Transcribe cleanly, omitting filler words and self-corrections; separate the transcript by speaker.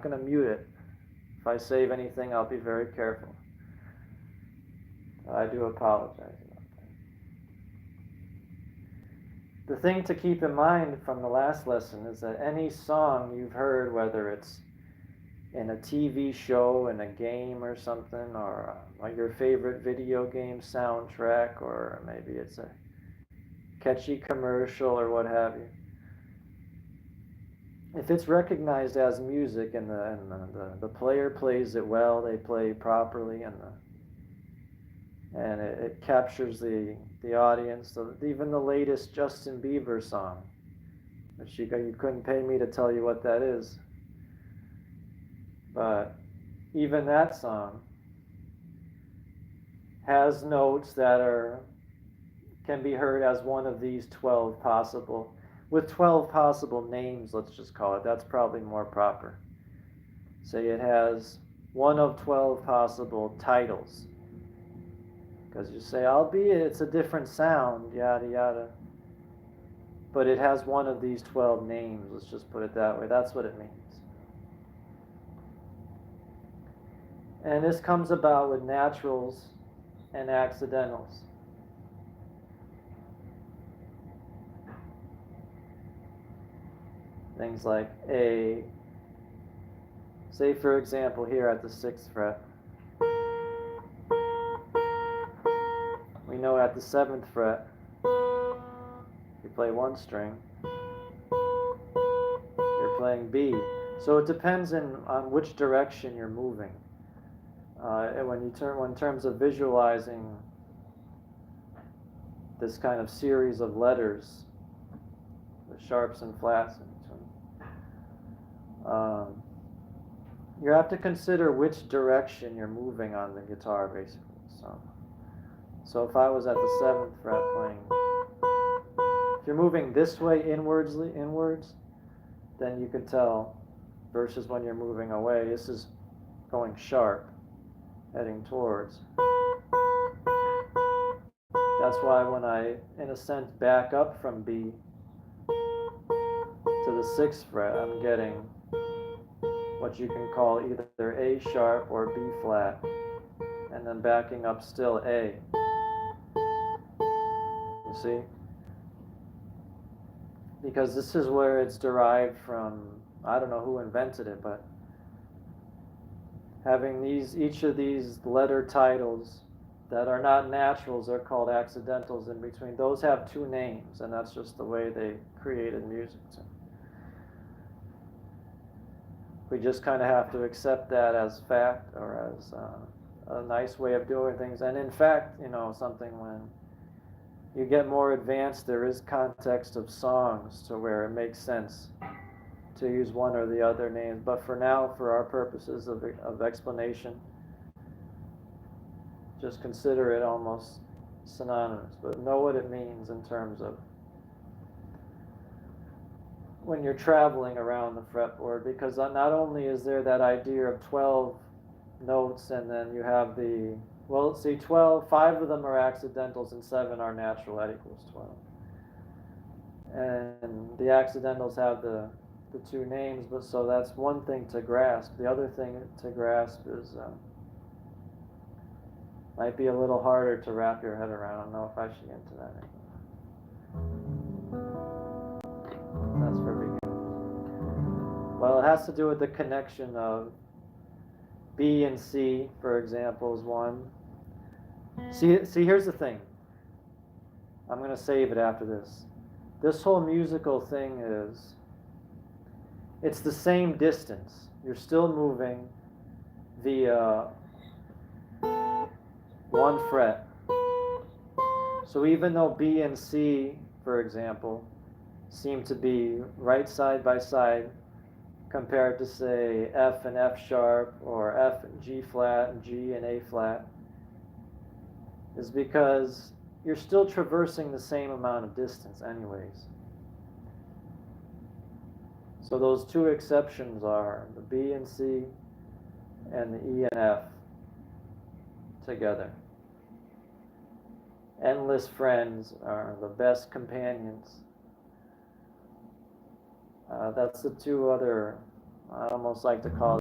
Speaker 1: going to mute it. If I save anything, I'll be very careful. I do apologize about that. The thing to keep in mind from the last lesson is that any song you've heard, whether it's in a TV show, in a game or something, or your favorite video game soundtrack, or maybe it's a catchy commercial or what have you. If it's recognized as music and the player plays it well, they play properly, and it captures the audience. So even the latest Justin Bieber song, which you couldn't pay me to tell you what that is, but even that song has notes that can be heard as one of these 12 possible, with 12 possible names, let's just call it. That's probably more proper. Say it has one of 12 possible titles. Because you say, albeit it's a different sound, yada yada, but it has one of these 12 names, let's just put it that way. That's what it means. And this comes about with naturals and accidentals. Things like A, say for example here at the 6th fret, we know at the 7th fret, you play one string, you're playing B. So it depends on which direction you're moving. In terms of visualizing this kind of series of letters with sharps and flats in between, you have to consider which direction you're moving on the guitar, basically. So if I was at the 7th fret playing, if you're moving this way inwards, then you can tell, versus when you're moving away, this is going sharp, heading towards. That's why when I, in a sense, back up from B to the 6th fret, I'm getting what you can call either A sharp or B flat, and then backing up still A. You see? Because this is where it's derived from. I don't know who invented it, but having each of these letter titles that are not naturals are called accidentals in between. Those have two names, and that's just the way they created music. So we just kind of have to accept that as fact, or as a nice way of doing things. And in fact, something when you get more advanced, there is context of songs to where it makes sense to use one or the other names. But for now, for our purposes of explanation, just consider it almost synonymous, but know what it means in terms of when you're traveling around the fretboard, because not only is there that idea of 12 notes, and then you have 12, 5 of them are accidentals and 7 are natural, that equals 12. And the accidentals have the two names, but so that's one thing to grasp. The other thing to grasp is, might be a little harder to wrap your head around. I don't know if I should get into that anymore. That's for beginners. Well, it has to do with the connection of B and C, for example, is one. See, here's the thing. I'm going to save it after this. This whole musical thing it's the same distance. You're still moving via one fret. So even though B and C, for example, seem to be right side by side compared to, say, F and F sharp, or F and G flat and G and A flat, is because you're still traversing the same amount of distance anyways. So those two exceptions are the B and C and the E and F together. Endless friends are the best companions. That's the two other I almost like to call